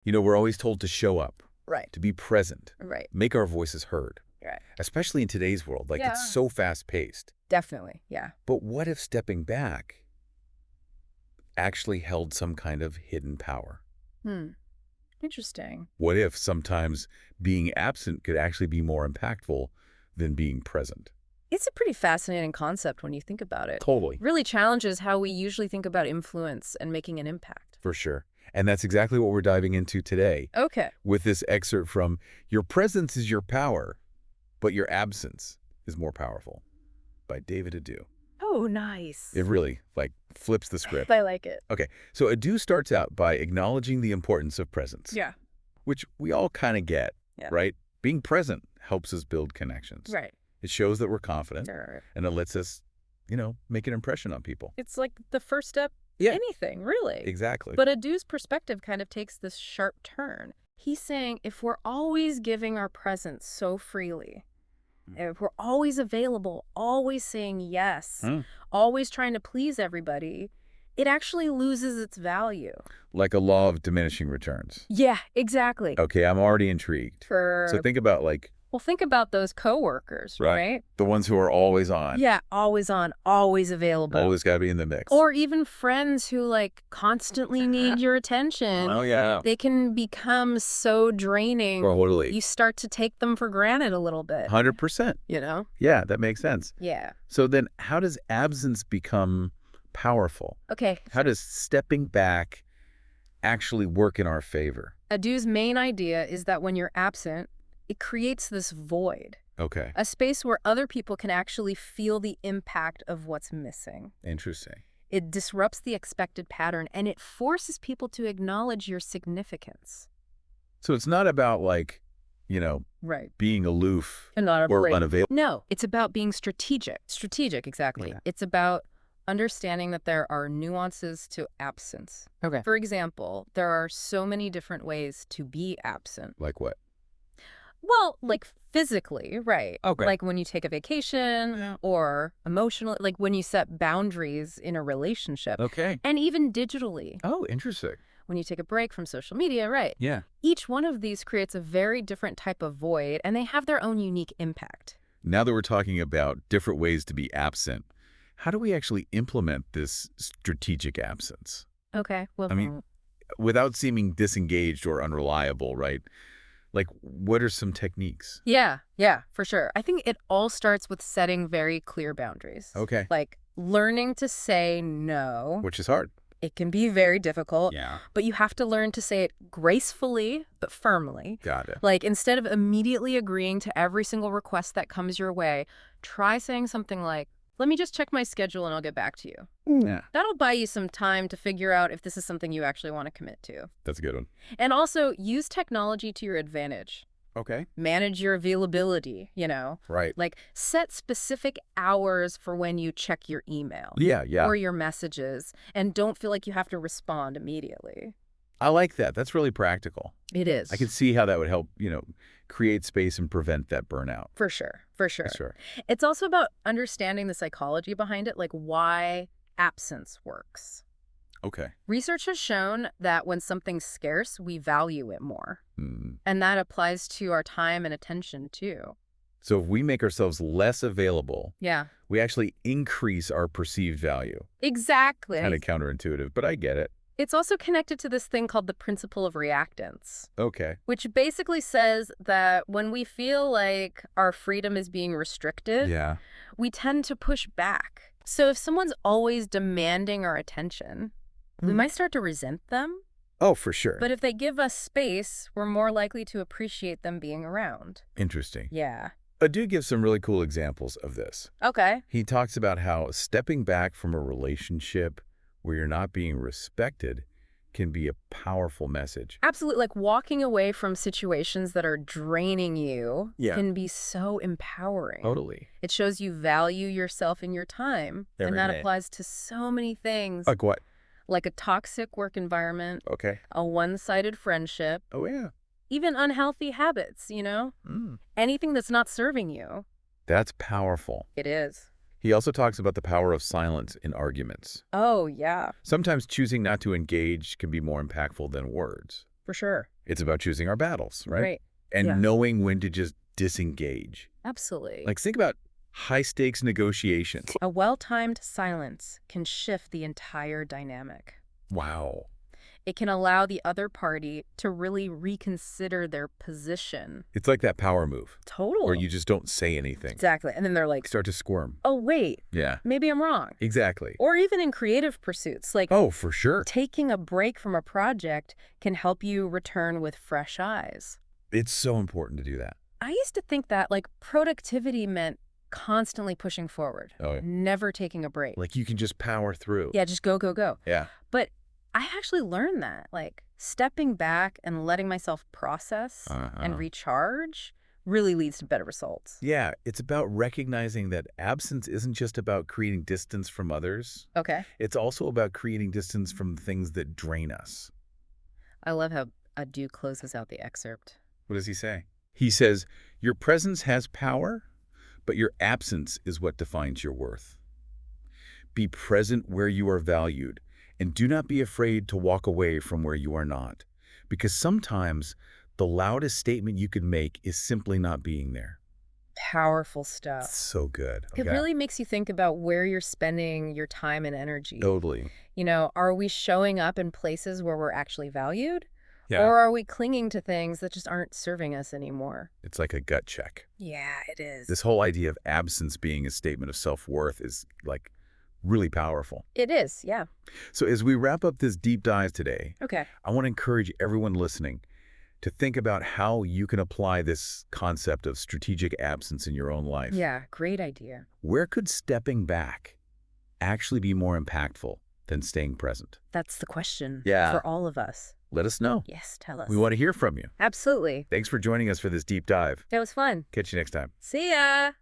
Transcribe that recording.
We're always told to show up, Right. to be present, Right. make our voices heard, Right. especially in today's world. Like, Yeah. it's so fast-paced. Definitely. Yeah. But what if stepping back actually held some kind of hidden power? Hmm. Interesting. What if sometimes being absent could actually be more impactful than being present? It's a pretty fascinating concept when you think about it. Totally. Really challenges how we usually think about influence and making an impact. For sure. And that's exactly what we're diving into today Okay. with this excerpt from Your Presence is Your Power, but Your Absence is More Powerful by David Adu. Oh, nice. It really, flips the script. I like it. Okay, so Adu starts out by acknowledging the importance of presence, Yeah. which we all kind of get, Yeah. right? Being present helps us build connections. Right. It shows that we're confident, Right. and it lets us, make an impression on people. It's like the first step, Yeah. anything, really. Exactly. But Adu's perspective kind of takes this sharp turn. He's saying if we're always giving our presence so freely, if we're always available, always saying yes, always trying to please everybody, it actually loses its value. Like a law of diminishing returns. Yeah, exactly. Okay, I'm already intrigued. So think about, Well, think about those coworkers, right? the ones who are always on. Yeah, always on, always available. Always got to be in the mix. Or even friends who constantly need your attention. Oh, yeah. They can become so draining. Totally. You start to take them for granted a little bit. 100%. Yeah, that makes sense. Yeah. So then how does absence become powerful? Okay. How does stepping back actually work in our favor? Adu's main idea is that when you're absent, it creates this void, Okay. a space where other people can actually feel the impact of what's missing. Interesting. It disrupts the expected pattern, and it forces people to acknowledge your significance. So it's not about Right. being aloof And not or unavailable. No, it's about being strategic. Strategic, exactly. Yeah. It's about understanding that there are nuances to absence. Okay. For example, there are so many different ways to be absent. Like what? Well, physically, right. Okay. Like when you take a vacation or emotionally, like when you set boundaries in a relationship. Okay. And even digitally, Oh, interesting. when you take a break from social media, right. Yeah. Each one of these creates a very different type of void, and they have their own unique impact. Now that we're talking about different ways to be absent, how do we actually implement this strategic absence? Okay. Well, I mean, without seeming disengaged or unreliable, right? What are some techniques? yeah, for sure. I think it all starts with setting very clear boundaries. Okay. Like learning to say no. Which is hard. It can be very difficult, Yeah. but you have to learn to say it gracefully but firmly. Got it. Instead of immediately agreeing to every single request that comes your way, try saying something like, let me just check my schedule and I'll get back to you. Yeah. That'll buy you some time to figure out if this is something you actually want to commit to. That's a good one. And also use technology to your advantage. Okay. Manage your availability, Right. Set specific hours for when you check your email Yeah. or your messages, and don't feel like you have to respond immediately. I like that. That's really practical. It is. I can see how that would help, create space and prevent that burnout. For sure. For sure. Sure. It's also about understanding the psychology behind it, like why absence works. Okay. Research has shown that when something's scarce, we value it more. Mm. And that applies to our time and attention, too. So if we make ourselves less available, Yeah. we actually increase our perceived value. Exactly. Kind of counterintuitive, but I get it. It's also connected to this thing called the principle of reactance, Okay. which basically says that when we feel like our freedom is being restricted, Yeah. we tend to push back. So if someone's always demanding our attention, we might start to resent them. Oh, for sure. But if they give us space, we're more likely to appreciate them being around. Interesting. Yeah. Adu gives some really cool examples of this. Okay. He talks about how stepping back from a relationship where you're not being respected can be a powerful message. Absolutely. Like walking away from situations that are draining you Yeah. can be so empowering. Totally. It shows you value yourself and your time. Every and that day. applies to so many things. Like what? Like a toxic work environment, Okay. a one-sided friendship, Oh, yeah. even unhealthy habits, Anything that's not serving you. That's powerful. It is. He also talks about the power of silence in arguments. Oh, yeah. Sometimes choosing not to engage can be more impactful than words. For sure. It's about choosing our battles, right? Right. And Yeah. knowing when to just disengage. Absolutely. Like, think about high-stakes negotiations. A well-timed silence can shift the entire dynamic. Wow. It can allow the other party to really reconsider their position. It's like that power move Totally. where you just don't say anything. Exactly. And then they're like, Start to squirm. oh, wait, Yeah, maybe I'm wrong. exactly. Or even in creative pursuits, like Oh, for sure. taking a break from a project can help you return with fresh eyes. It's so important to do that. I used to think that like productivity meant constantly pushing forward, Oh, yeah. never taking a break. Like you can just power through. Yeah, just go, go, go. Yeah. But I actually learned that, like, stepping back and letting myself process and recharge really leads to better results. Yeah, it's about recognizing that absence isn't just about creating distance from others. Okay. It's also about creating distance from things that drain us. I love how Adu closes out the excerpt. What does he say? He says, your presence has power, but your absence is what defines your worth. Be present where you are valued, and do not be afraid to walk away from where you are not. Because sometimes the loudest statement you could make is simply not being there. Powerful stuff. So good. It really makes you think about where you're spending your time and energy. Totally. You know, are we showing up in places where we're actually valued? Yeah. Or are we clinging to things that just aren't serving us anymore? It's like a gut check. Yeah, it is. This whole idea of absence being a statement of self-worth is like really powerful. It is, yeah. So as we wrap up this deep dive today, Okay. I want to encourage everyone listening to think about how you can apply this concept of strategic absence in your own life. Yeah, great idea. Where could stepping back actually be more impactful than staying present? That's the question Yeah. for all of us. Let us know. Yes, tell us. We want to hear from you. Absolutely. Thanks for joining us for this deep dive. That was fun. Catch you next time. See ya.